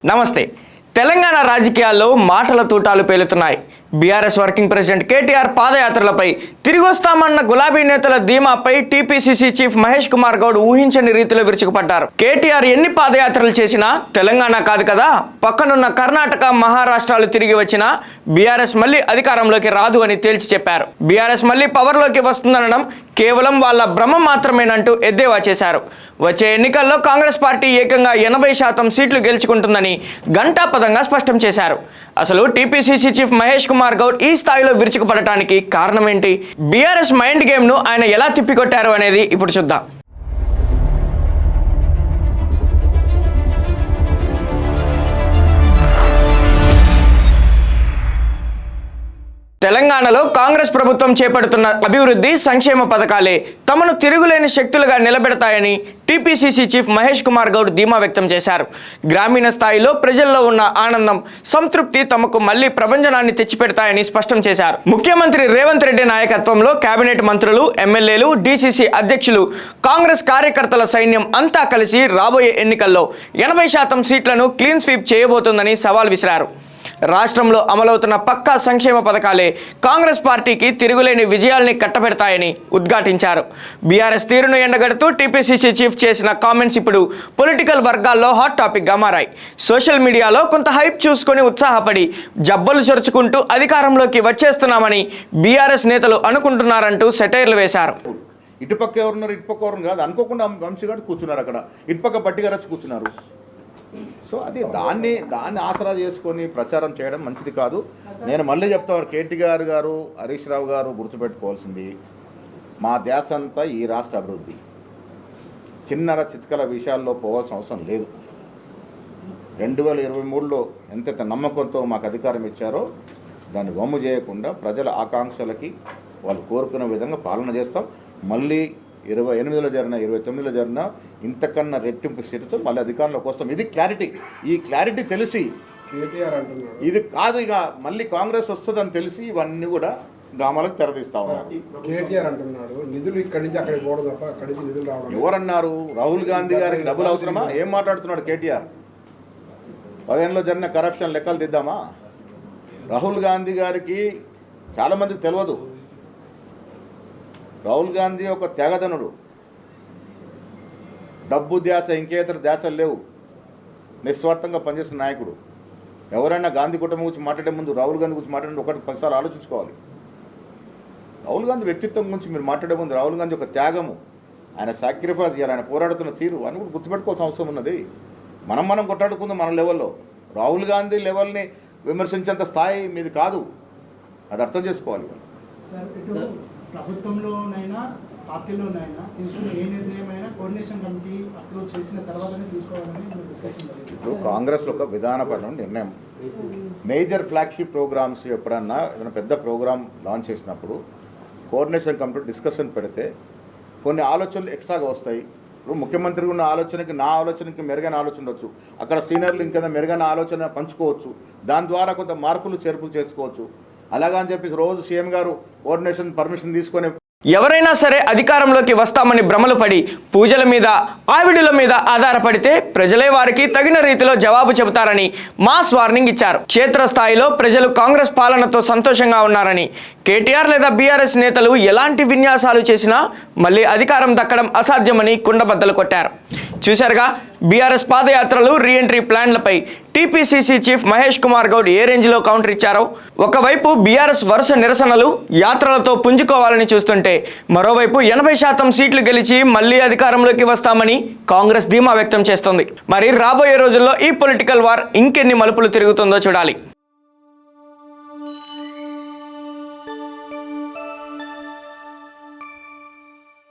నమస్తే. తెలంగాణ రాజకీయాల్లో మాటల తూటాలు పేలుతున్నాయి. బీఆర్ఎస్ వర్కింగ్ ప్రెసిడెంట్ కేటీఆర్ పాదయాత్రలపై తిరిగొస్తామన్న గులాబీ నేతల ధీమాపై టీపీసీసీ చీఫ్ మహేష్ కుమార్ గౌడ్ ఊహించని రీతిలో విరుచుకుపడ్డారు. కేటీఆర్ ఎన్ని పాదయాత్రలు చేసినా తెలంగాణ కాదు కదా, పక్కనున్న కర్ణాటక, మహారాష్ట్రాలు తిరిగి వచ్చినా బీఆర్ఎస్ మళ్లీ అధికారంలోకి రాదు అని తేల్చి చెప్పారు. బీఆర్ఎస్ మళ్లీ పవర్లోకి వస్తుందనడం కేవలం వాళ్ళ భ్రమ మాత్రమేనంటూ ఎద్దేవా చేశారు. వచ్చే ఎన్నికల్లో కాంగ్రెస్ పార్టీ ఏకంగా 80% సీట్లు గెలుచుకుంటుందని ఘంటాపథంగా స్పష్టం చేశారు. అసలు టీపీసీసీ చీఫ్ మహేష్ కుమార్ గౌడ్ ఈ స్థాయిలో విరుచుకుపడటానికి కారణం ఏంటి? బీఆర్ఎస్ మైండ్ గేమ్ను ఆయన ఎలా తిప్పికొట్టారు అనేది ఇప్పుడు చూద్దాం. తెలంగాణలో కాంగ్రెస్ ప్రభుత్వం చేపడుతున్న అభివృద్ధి సంక్షేమ పథకాలే తమను తిరుగులేని శక్తులుగా నిలబెడతాయని టీపీసీసీ చీఫ్ మహేష్ కుమార్ గౌడ్ ధీమా వ్యక్తం చేశారు. గ్రామీణ స్థాయిలో ప్రజల్లో ఉన్న ఆనందం, సంతృప్తి తమకు మళ్లీ ప్రభంజనాన్ని తెచ్చిపెడతాయని స్పష్టం చేశారు. ముఖ్యమంత్రి రేవంత్ రెడ్డి నాయకత్వంలో కేబినెట్ మంత్రులు, ఎమ్మెల్యేలు, డీసీసీ అధ్యక్షులు, కాంగ్రెస్ కార్యకర్తల సైన్యం అంతా కలిసి రాబోయే ఎన్నికల్లో 80% సీట్లను క్లీన్ స్వీప్ చేయబోతోందని సవాల్ విసిరారు. రాష్ట్రంలో అమలవుతున్న పక్కా సంక్షేమ పథకాలే కాంగ్రెస్ పార్టీకి తిరుగులేని విజయాల్ని కట్టబెడతాయని ఉద్ఘాటించారు. బీఆర్ఎస్ తీరును ఎండగడుతూ టీపీసీసీ చీఫ్ చేసిన కామెంట్స్ ఇప్పుడు పొలిటికల్ వర్గాల్లో హాట్ టాపిక్గా మారాయి. సోషల్ మీడియాలో కొంత హైప్ చూసుకొని ఉత్సాహపడి జబ్బలు చరుచుకుంటూ అధికారంలోకి వచ్చేస్తున్నామని బీఆర్ఎస్ నేతలు అనుకుంటున్నారంటూ సెటైర్లు వేశారు. ఇటుపక్క ఎవరున్నారు, ఇటుపక్క ఎవరు కాదు అనుకోకుండా వంశీగారు కూర్చున్నారు, అక్కడ ఇటుపక్క పట్టిగారు వచ్చి కూర్చున్నారు. సో అది దాన్ని ఆసరా చేసుకొని ప్రచారం చేయడం మంచిది కాదు. నేను మళ్ళీ చెప్తాను, కేటీఆర్ గారు, హరీష్ రావు గారు గుర్తుపెట్టుకోవాల్సింది, మా ధ్యాస అంతా ఈ రాష్ట్ర అభివృద్ధి. చిన్నర చిత్కల విషయాల్లో పోవాల్సిన అవసరం లేదు. 2023లో ఎంతైతే నమ్మకంతో మాకు అధికారం ఇచ్చారో దాన్ని వమ్ము చేయకుండా ప్రజల ఆకాంక్షలకి వాళ్ళు కోరుకునే విధంగా పాలన చేస్తాం. మళ్ళీ 28లో జరిగిన 29లో జరిగిన ఇంతకన్నా రెట్టింపు స్థితితో మళ్ళీ అధికారంలోకి వస్తాం. ఇది క్లారిటీ. ఈ క్లారిటీ తెలిసి ఇది కాదు, ఇక మళ్ళీ కాంగ్రెస్ వస్తుందని తెలిసి ఇవన్నీ కూడా గ్రామాలకు తెరదీస్తా ఉన్నారు. ఎవరన్నారు? రాహుల్ గాంధీ గారికి డబ్బులు అవసరమా? ఏం మాట్లాడుతున్నాడు కేటీఆర్? 15లో జరిగిన కరప్షన్ లెక్కలు దిద్దామా? రాహుల్ గాంధీ గారికి చాలామందికి తెలియదు, రాహుల్ గాంధీ ఒక త్యాగధనుడు. డబ్బు ధ్యాస, ఇంకేతర ధ్యాసలు లేవు. నిస్వార్థంగా పనిచేసిన నాయకుడు. ఎవరైనా గాంధీ కుటుంబం గురించి మాట్లాడే ముందు రాహుల్ గాంధీ గురించి మాట్లాడే ఒకటి 10 సార్లు ఆలోచించుకోవాలి. రాహుల్ గాంధీ వ్యక్తిత్వం గురించి మీరు మాట్లాడే ముందు రాహుల్ గాంధీ ఒక త్యాగము, ఆయన సాక్రిఫైస్ చేయాలి, ఆయన పోరాడుతున్న తీరు అని కూడా గుర్తుపెట్టుకోవాల్సిన అవసరం ఉన్నది. మనం కొట్టాడుకుందాం మన లెవెల్లో. రాహుల్ గాంధీ లెవెల్ని విమర్శించేంత స్థాయి మీది కాదు, అది అర్థం చేసుకోవాలి. ప్రభుత్వంలోనైనా పార్టీలోనైనా తీసుకున్న ఏ నిర్ణయమైనా కోఆర్డినేషన్ కమిటీ అప్రోచ్ చేసిన తర్వాతనే తీసుకోవాలని ఇప్పుడు కాంగ్రెస్లో ఒక విధానపరమైన నిర్ణయం. మేజర్ ఫ్లాగ్షిప్ ప్రోగ్రామ్స్ ఎప్పుడన్నా ఏదైనా పెద్ద ప్రోగ్రామ్ లాంచ్ చేసినప్పుడు కోఆర్డినేషన్ కమిటీ డిస్కషన్ పెడితే కొన్ని ఆలోచనలు ఎక్స్ట్రాగా వస్తాయి. ఇప్పుడు ముఖ్యమంత్రి ఉన్న ఆలోచనకి నా ఆలోచనకి మెరుగైన ఆలోచన ఉండొచ్చు, అక్కడ సీనియర్లు ఇంకేదైనా మెరుగైన ఆలోచన పంచుకోవచ్చు, దాని ద్వారా కొంత మార్పులు చేర్పులు చేసుకోవచ్చు. అలాగా అని చెప్పి రోజు సీఎం గారు కోఆర్డినేషన్ పర్మిషన్ తీసుకొని ఎవరైనా సరే అధికారంలోకి వస్తామని భ్రమలు పడి పూజల మీద, ఆవిడుల మీద ఆధారపడితే ప్రజలే వారికి తగిన రీతిలో జవాబు చెబుతారని మాస్ వార్నింగ్ ఇచ్చారు. క్షేత్రస్థాయిలో ప్రజలు కాంగ్రెస్ పాలనతో సంతోషంగా ఉన్నారని, కేటీఆర్ లేదా బీఆర్ఎస్ నేతలు ఎలాంటి విన్యాసాలు చేసినా మళ్ళీ అధికారం దక్కడం అసాధ్యమని కుండబద్దలు కొట్టారు. చూశారుగా బీఆర్ఎస్ పాదయాత్రలు, రీఎంట్రీ ప్లాన్లపై టీపీసీసీ చీఫ్ మహేష్ కుమార్ గౌడ్ ఏ రేంజ్లో కౌంటర్ ఇచ్చారో. ఒకవైపు బీఆర్ఎస్ వరుస నిరసనలు, యాత్రలతో పుంజుకోవాలని చూస్తుంటే మరోవైపు 80% సీట్లు గెలిచి మళ్లీ అధికారంలోకి వస్తామని కాంగ్రెస్ ధీమా వ్యక్తం చేస్తోంది. మరి రాబోయే రోజుల్లో ఈ పొలిటికల్ వార్ ఇంకెన్ని మలుపులు తిరుగుతుందో చూడాలి.